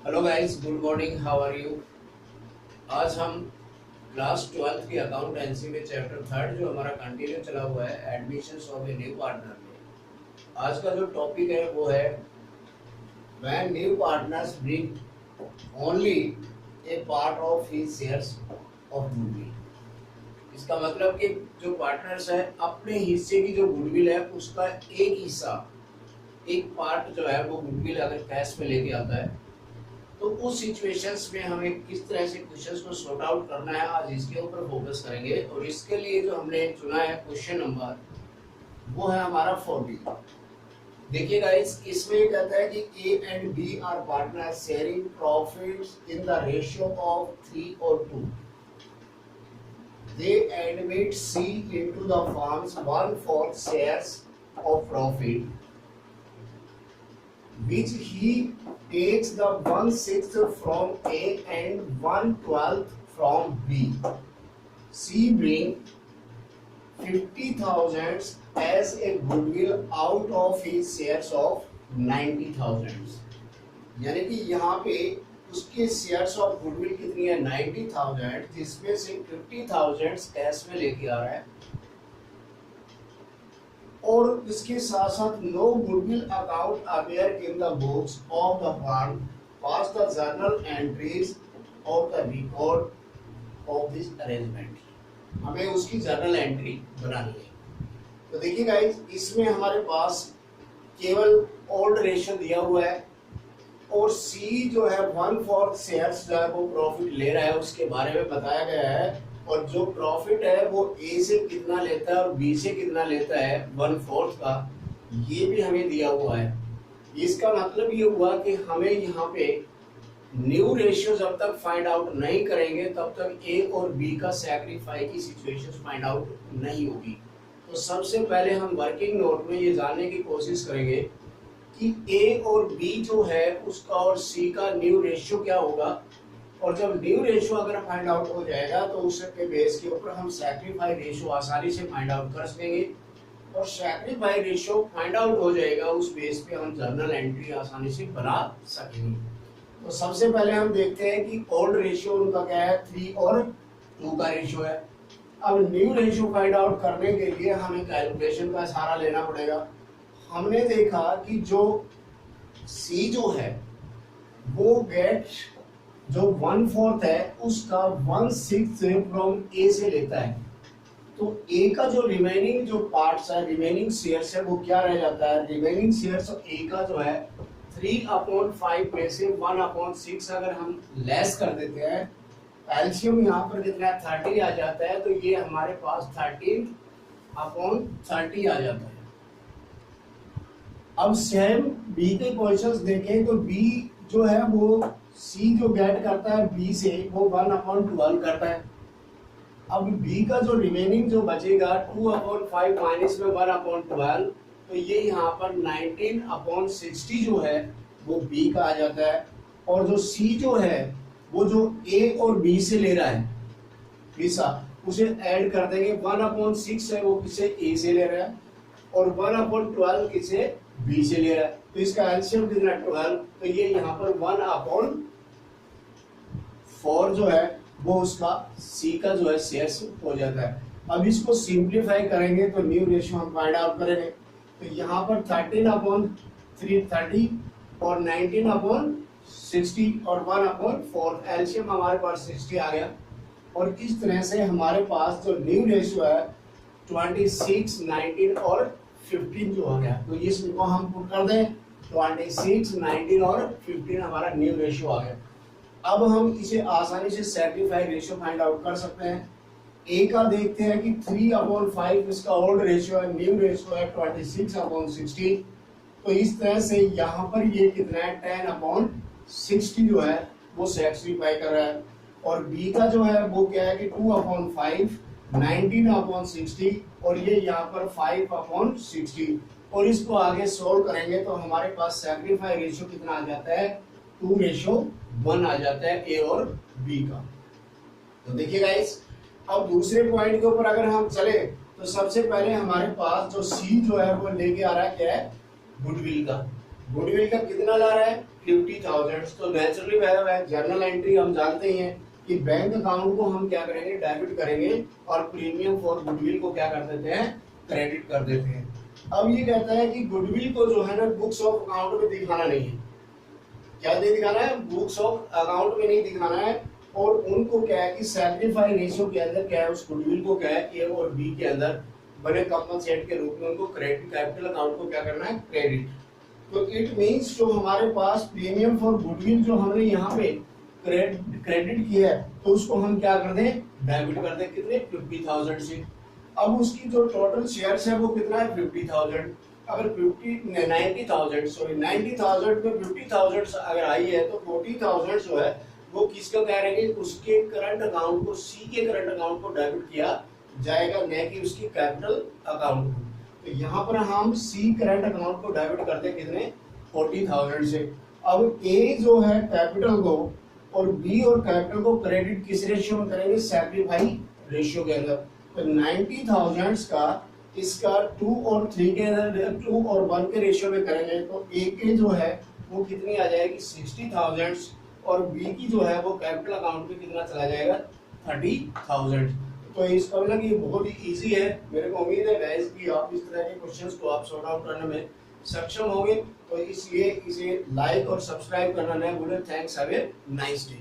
Hello guys, good morning, how are you. आज हम class 12th की अकाउंटेंसी में चैप्टर थर्ड जो हमारा कंटिन्यू चला हुआ है admissions of a new partner में आज का जो टॉपिक है वो है when new partners bring only A part of his shares of goodwill. इसका मतलब कि जो पार्टनर्स है अपने हिस्से की जो गुडविल है उसका एक हिस्सा, एक पार्ट जो है वो गुडविल अगर कैश में लेके आता है तो उस सिचुएशंस में हमें किस तरह से क्वेश्चंस को सॉर्ट आउट करना है, आज इसके ऊपर फोकस करेंगे। और इसके लिए जो हमने चुना है क्वेश्चन नंबर वो है हमारा 40। देखिए गाइस, इसमें ये कहता है कि A and B are partner sharing profits in the ratio of 3 और 2। They admit C into the firms 1/4 shares of profit which he takes the 1/6 from A and 1/12 from B. C bring 50,000 as a goodwill out of his shares of 90,000। यानी कि यहाँ पे उसके shares of goodwill कितनी है 90,000, जिसमें से 50,000 cash में लेके आ रहा है और इसके साथ साथ no goodwill account appear in the books of the firm pass the journal entries of the record of this arrangement. हमें उसकी जर्नल एंट्री बनानी है। तो देखिए गाइस, इसमें हमारे पास केवल ओल्ड रेशियो दिया हुआ है और सी जो है 1/4 शेयर्स जो है वो प्रॉफिट ले रहा है उसके बारे में बताया गया है। और जो प्रॉफिट है वो ए से कितना लेता है और बी से कितना लेता है 1/4 का, ये भी हमें दिया हुआ है। इसका मतलब ये हुआ कि हमें यहाँ पे न्यू रेशियो जब तक फाइंड आउट नहीं करेंगे तब तक ए और बी का सैक्रिफाइस की सिचुएशन फाइंड आउट नहीं होगी। तो सबसे पहले हम वर्किंग नोट में ये जानने की कोशिश करेंगे कि ए और बी जो है उसका और सी का न्यू रेशियो क्या होगा। और जब न्यू रेशियो अगर फाइंड आउट हो जाएगा तो उसके बेस के ऊपर हम सैक्रिफाइस रेशियो आसानी से फाइंड आउट कर सकेंगे। और सैक्रिफाइस रेशियो फाइंड आउट हो जाएगा, उस बेस पे हम जर्नल एंट्री आसानी से बना सकेंगे। तो सबसे पहले हम देखते हैं कि ओल्ड रेशियो उनका क्या है 3 और 2 का रेशियो है। अब न्यू रेशियो फाइंड आउट करने के लिए हमें कैलकुलेशन का सहारा लेना पड़ेगा। हमने देखा कि जो सी जो है वो गेट जो 1/4 है उसका 1/6 फ्रॉम ए से लेता है। तो ए का जो रिमेनिंग जो पार्ट्स है, रिमेनिंग शेयर्स है, वो क्या रह जाता है, रिमेनिंग शेयर्स ए का जो है 3/5 में से 1/6 अगर हम लेस कर देते हैं, एलसीएम यहाँ पर कितना है 30 आ जाता है। तो ये हमारे पास 13/30 आ जाता है। अब सेम बी के क्वेश्चंस देखें तो बी जो है वो सी जो गेट करता है बी से वो 1/12 करता है। अब बी का जो रिमेनिंग जो बचेगा 2/5 माइनस में 1/12, तो ये यहाँ पर 19/60 जो है वो बी का आ जाता है। और जो सी जो है वो जो ए और बी से ले रहा है हिस्सा उसे ऐड कर देंगे। 1/6 है वो किसे ए से ले रहा है और 1/12 किसे बी से ले रहा है। तो इसका एलसीएम कितना 12, तो ये यहाँ पर 1/4 जो है वो उसका सी का जो है शेयर्स हो जाता है। अब इसको सिंप्लीफाई करेंगे तो न्यू रेशियो हम फाइंड आउट करेंगे। तो यहाँ पर 13/330 और 19/60 और 1/4 एलसीएम हमारे पास 60 आ गया। और इस तरह से हमारे पास जो न्यू रेशियो है 26, 19 और 15 जो हो गया। तो इसको हम पुट कर दें 26, 19 और 15 हमारा न्यू रेशियो आ गया। अब हम इसे आसानी से सैक्रिफाइस रेशियो फाइंड आउट कर सकते हैं। ए का देखते हैं कि 3/5 इसका ओल्ड रेशियो है, न्यू रेशियो है 26/60। तो इस तरह से यहाँ पर ये कितना है 10/60 जो है वो सैक्रिफाई कर रहा है। और बी का जो है वो क्या है कि 2/5 19/60 और ये यहाँ पर 5/60। और इसको आगे सोल्व करेंगे तो हमारे पास सैक्रिफाइस रेशियो कितना आ जाता है 2:1 आ जाता है ए और बी का। तो देखिए गाइस, अब दूसरे पॉइंट के ऊपर अगर हम चले तो सबसे पहले हमारे पास जो सी जो है वो लेके आ रहा है क्या है गुडविल का। गुडविल का कितना ला रहा है 50,000। तो नेचुरली जर्नल एंट्री हम जानते ही हैं कि बैंक अकाउंट को हम क्या करेंगे डेबिट करेंगे और प्रीमियम फॉर गुडविल को क्या कर देते हैं क्रेडिट कर देते हैं। अब ये कहता है कि गुडविल को जो है ना बुक्स ऑफ अकाउंट में दिखाना नहीं है। क्या नहीं दिखाना है बुक्स ऑफ अकाउंट में नहीं दिखाना है। और उनको क्या है कि सैक्रिफाई रेशियो के अंदर क्या है उस गुडविल को क्या है ए और बी के अंदर बने कंपनसेट के रूप में उनको क्रेडिट कैपिटल अकाउंट को क्या करना है क्रेडिट। तो इट मींस जो हमारे पास प्रीमियम फॉर गुडविल जो हमने यहाँ पे क्रेडिट किया है तो उसको हम क्या कर दें डेबिट कर दें कितने 50,000 से। अब उसकी जो टोटल शेयर्स है वो कितना है 50,000। अगर 90,000 सॉरी 90,000 में 50,000 अगर आई है तो 40,000 जो है वो किसका कह रहे हैं उसके करंट अकाउंट को सी के करंट अकाउंट को डेबिट किया जाएगा न कि उसकी कैपिटल अकाउंट को। तो यहाँ पर हम सी करंट अकाउंट को डेबिट करते हैं कितने 40,000 से। अब ए जो है कैपिटल को और बी और कैपिटल को क्रेडिट किस रेशियो में करेंगे सैक्रिफाई रेशियो के अंदर। तो 90,000 का इसका 2 और 3 के अंदर 2 और 1 के रेशियो में करेंगे तो ए के जो है वो कितनी आ जाएगी 60,000 और बी की जो है वो कैपिटल अकाउंट में कितना चला जाएगा 30,000। तो इसका मतलब ये बहुत ही इजी है। मेरे को उम्मीद है गाइस कि आप इस तरह के क्वेश्चंस को आप सॉर्ट आउट करने में सक्षम होंगे। तो इसलिए इसे लाइक और सब्सक्राइब करना ना भूलें। Thanks, have a nice day.